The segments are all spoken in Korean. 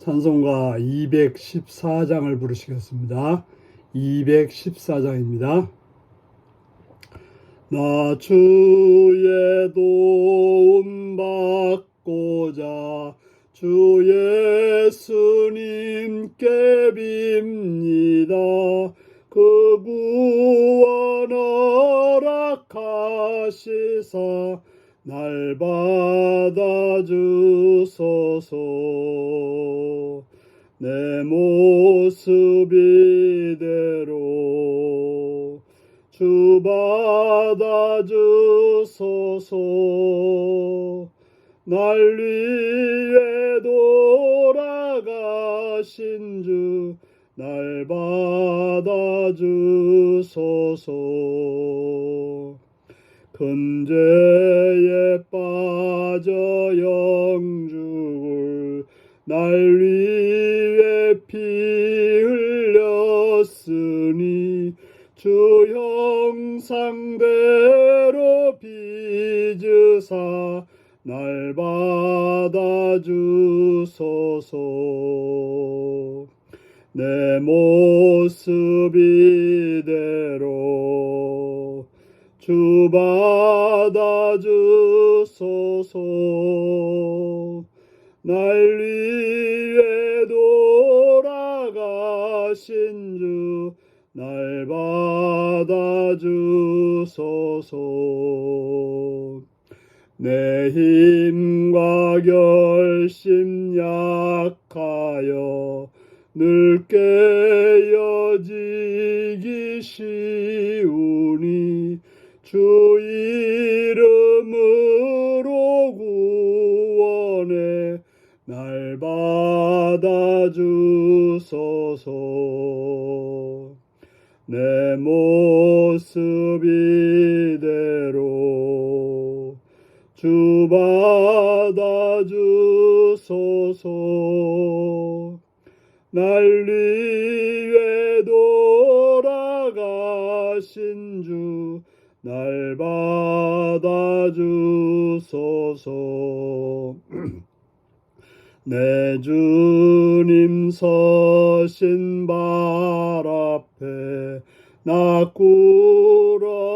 찬송가 214장을 부르시겠습니다. 214장입니다. 나 주의 도움 받고자 주 예수님께 빕니다. 그 구원 허락하시사 날 받아주소서. 내 모습 이대로 주 받아주소서. 날 위해 돌아가신 주 날 받아주소서. 큰 죄에 빠져 영죽을 날 위해 피 흘렸으니 주 형상대로 빚으사 날 받아주소서. 내 모습 이대로 주 받아주소서. 날 위해 돌아가신 주 날 받아주소서. 내 힘과 결심 약하여 늘 깨어지기 쉬우니 주 이름으로 구원해 날 받아주소서. 내 모습 이대로 주 받아주소서. 날 위해 돌아가신 주 날 받아주소서. 내 주님 서신 발 앞에 나 꿇어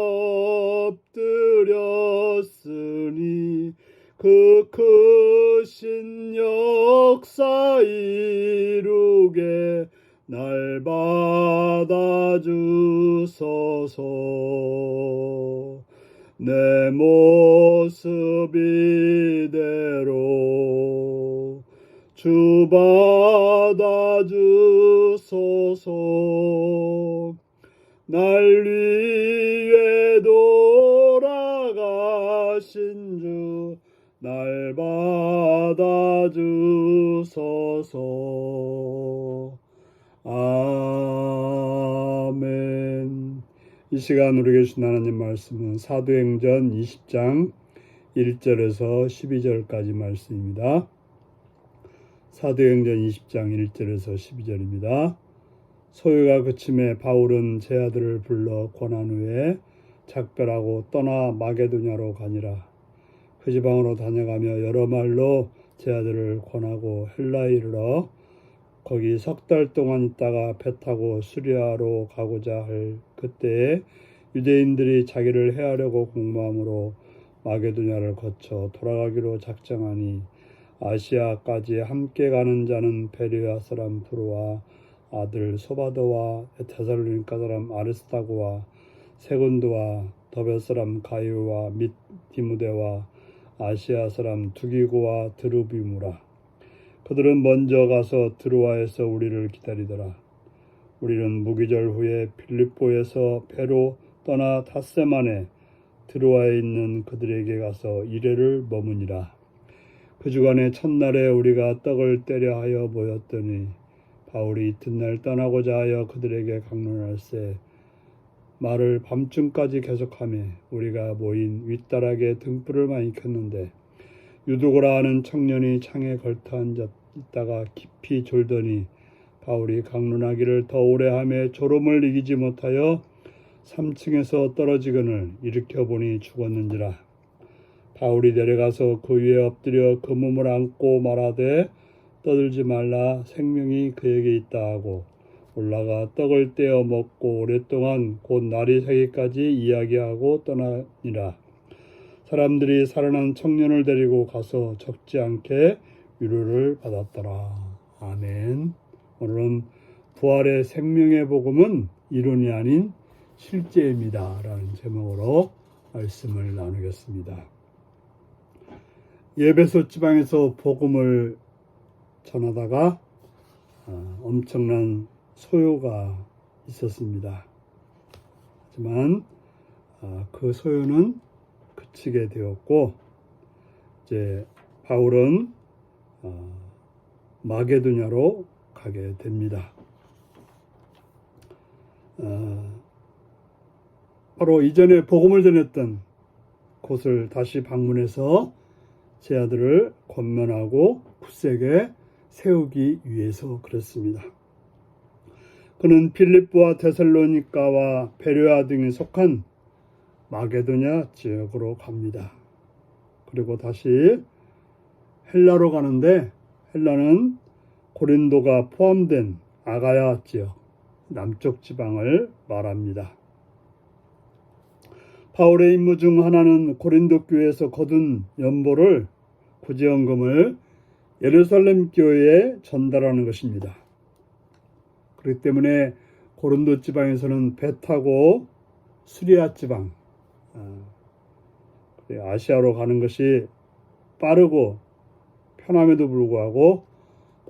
엎드렸으니 그 크신 역사 이루게 날 받아주소서. 내 모습 이대로 주 받아주소서. 날 위해 돌아가신 주 날 받아주소서. 아멘. 이 시간 우리 계신 하나님 말씀은 사도행전 20장 1절에서 12절까지 말씀입니다. 사도행전 20장 1절에서 12절입니다. 소요가 그침에 바울은 제 아들을 불러 권한 후에 작별하고 떠나 마게도냐로 가니라. 그 지방으로 다녀가며 여러 말로 제 아들을 권하고 헬라에 이르러 거기 석 달 동안 있다가 배 타고 수리아로 가고자 할 그때에 유대인들이 자기를 해하려고 공모함으로 마게도냐를 거쳐 돌아가기로 작정하니 아시아까지 함께 가는 자는 베레아 사람 브로와 아들 소바더와 데살로니가 사람 아리스타고와 세군도와 더베 사람 가이오와 및 디무데와 아시아 사람 두기고와 드루비무라. 그들은 먼저 가서 드로아에서 우리를 기다리더라. 우리는 무기절 후에 빌립보에서 배로 떠나 닷새만에 드로아에 있는 그들에게 가서 이레를 머무니라. 그 주간에 첫날에 우리가 떡을 떼려 하여 모였더니 바울이 이튿날 떠나고자 하여 그들에게 강론할세 말을 밤중까지 계속하며 우리가 모인 윗다락에 등불을 많이 켰는데 유두고라 하는 청년이 창에 걸터 앉아 있다가 깊이 졸더니 바울이 강론하기를 더 오래 하며 졸음을 이기지 못하여 3층에서 떨어지거늘 일으켜 보니 죽었는지라. 바울이 내려가서 그 위에 엎드려 그 몸을 안고 말하되 떠들지 말라. 생명이 그에게 있다 하고 올라가 떡을 떼어 먹고 오랫동안 곧 날이 새기까지 이야기하고 떠나니라. 사람들이 살아난 청년을 데리고 가서 적지 않게 위로를 받았더라. 아멘. 오늘은 부활의 생명의 복음은 이론이 아닌 실제입니다 라는 제목으로 말씀을 나누겠습니다. 에베소 지방에서 복음을 전하다가 엄청난 소요가 있었습니다. 하지만 그 소요는 그치게 되었고, 이제 바울은 마게도냐로 가게 됩니다. 바로 이전에 복음을 전했던 곳을 다시 방문해서 제자들을 권면하고 굳세게 세우기 위해서 그렇습니다. 그는 빌립보와 데살로니가와 베레아 등이 속한 마게도냐 지역으로 갑니다. 그리고 다시 헬라로 가는데, 헬라는 고린도가 포함된 아가야 지역, 남쪽 지방을 말합니다. 바울의 임무 중 하나는 고린도 교회에서 거둔 연보를, 구제연금을 예루살렘 교회에 전달하는 것입니다. 그렇기 때문에 고린도 지방에서는 배 타고 수리아 지방, 아시아로 가는 것이 빠르고 편함에도 불구하고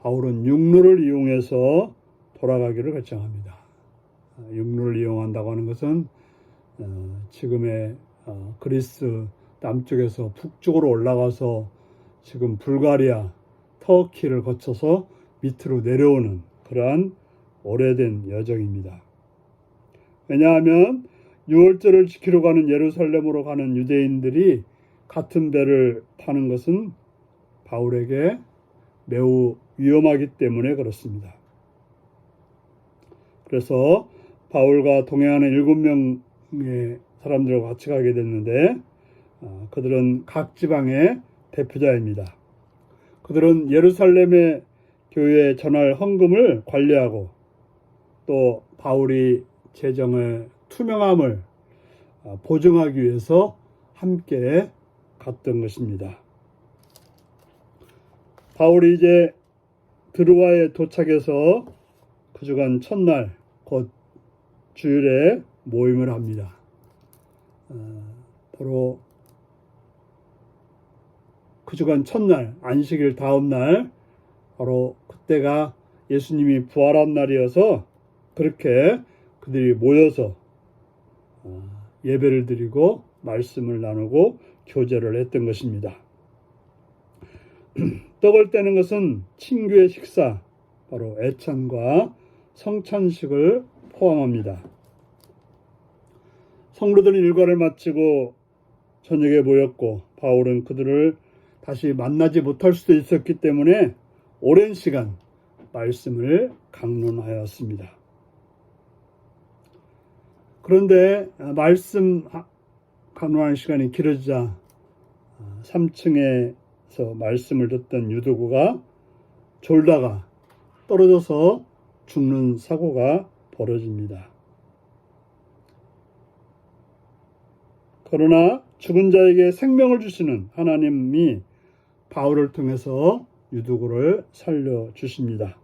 바울은 육로를 이용해서 돌아가기를 결정합니다. 육로를 이용한다고 하는 것은 지금의 그리스 남쪽에서 북쪽으로 올라가서 지금 불가리아, 터키를 거쳐서 밑으로 내려오는 그러한 오래된 여정입니다. 왜냐하면 유월절을 지키러 가는 예루살렘으로 가는 유대인들이 같은 배를 타는 것은 바울에게 매우 위험하기 때문에 그렇습니다. 그래서 바울과 동행하는 7명의 사람들과 같이 가게 됐는데, 그들은 각 지방의 대표자입니다. 그들은 예루살렘의 교회에 전할 헌금을 관리하고 또 바울이 재정의 투명함을 보증하기 위해서 함께 갔던 것입니다. 바울이 이제 드로아에 도착해서 그 주간 첫날 곧 주일에 모임을 합니다. 바로 그 주간 첫날, 안식일 다음 날, 바로 그때가 예수님이 부활한 날이어서 그렇게 그들이 모여서 예배를 드리고 말씀을 나누고 교제를 했던 것입니다. 떡을 떼는 것은 친교의 식사, 바로 애찬과 성찬식을 포함합니다. 성도들은 일과를 마치고 저녁에 모였고, 바울은 그들을 다시 만나지 못할 수도 있었기 때문에 오랜 시간 말씀을 강론하였습니다. 그런데 말씀 강론하는 시간이 길어지자 3층에서 말씀을 듣던 유두구가 졸다가 떨어져서 죽는 사고가 벌어집니다. 그러나 죽은 자에게 생명을 주시는 하나님이 바울을 통해서 유두구를 살려주십니다.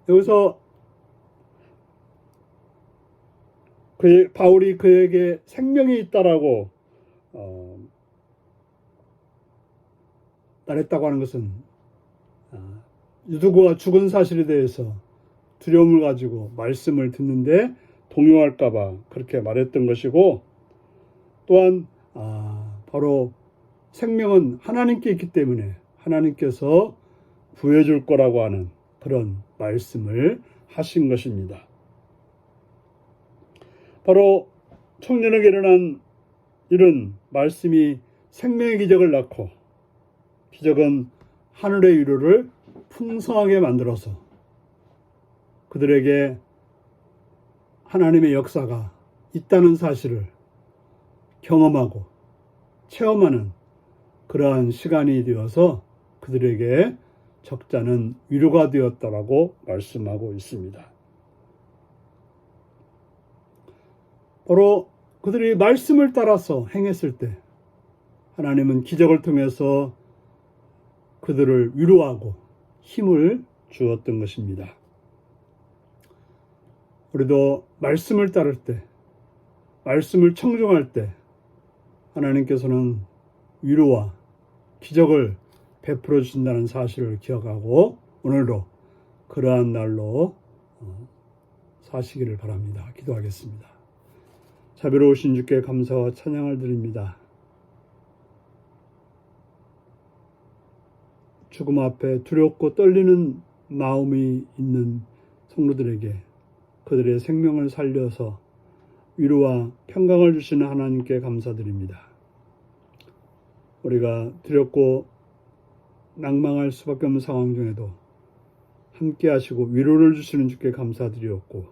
여기서 바울이 그에게 생명이 있다라고 말했다고 하는 것은 유두구가 죽은 사실에 대해서 두려움을 가지고 말씀을 듣는데 동요할까 봐 그렇게 말했던 것이고, 또한 바로 생명은 하나님께 있기 때문에 하나님께서 구해줄 거라고 하는 그런 말씀을 하신 것입니다. 바로 청년에게 일어난 이런 말씀이 생명의 기적을 낳고, 기적은 하늘의 위로를 풍성하게 만들어서 그들에게 하나님의 역사가 있다는 사실을 경험하고 체험하는 그러한 시간이 되어서 그들에게 적자는 위로가 되었다라고 말씀하고 있습니다. 바로 그들이 말씀을 따라서 행했을 때 하나님은 기적을 통해서 그들을 위로하고 힘을 주었던 것입니다. 우리도 말씀을 따를 때, 말씀을 청종할 때 하나님께서는 위로와 기적을 베풀어 주신다는 사실을 기억하고 오늘도 그러한 날로 사시기를 바랍니다. 기도하겠습니다. 자비로우신 주께 감사와 찬양을 드립니다. 죽음 앞에 두렵고 떨리는 마음이 있는 성도들에게 그들의 생명을 살려서 위로와 평강을 주시는 하나님께 감사드립니다. 우리가 두렵고 낭망할 수밖에 없는 상황 중에도 함께 하시고 위로를 주시는 주께 감사드리옵고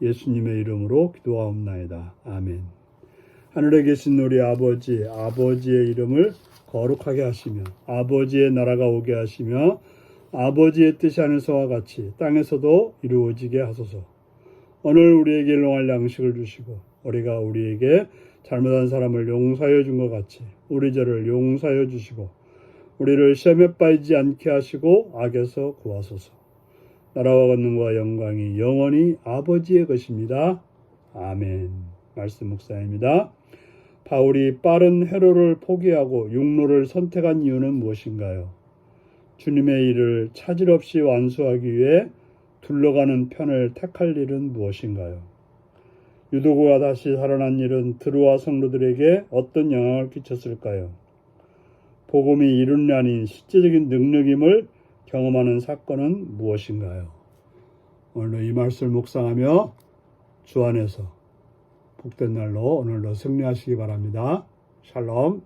예수님의 이름으로 기도하옵나이다. 아멘. 하늘에 계신 우리 아버지, 아버지의 이름을 거룩하게 하시며 아버지의 나라가 오게 하시며 아버지의 뜻이 하늘에서와 같이 땅에서도 이루어지게 하소서. 오늘 우리에게 일용할 양식을 주시고 우리가 우리에게 잘못한 사람을 용서하여 준 것 같이 우리 죄를 용서하여 주시고 우리를 시험에 빠지지 않게 하시고 악에서 구하소서. 나라와 권능과 영광이 영원히 아버지의 것입니다. 아멘. 말씀 묵상입니다. 바울이 빠른 회로를 포기하고 육로를 선택한 이유는 무엇인가요? 주님의 일을 차질 없이 완수하기 위해 둘러가는 편을 택할 일은 무엇인가요? 유도구가 다시 살아난 일은 드로아 성도들에게 어떤 영향을 끼쳤을까요? 복음이 이론이 아닌 실제적인 능력임을 경험하는 사건은 무엇인가요? 오늘도 이 말씀을 묵상하며 주 안에서 복된 날로 오늘도 승리하시기 바랍니다. 샬롬.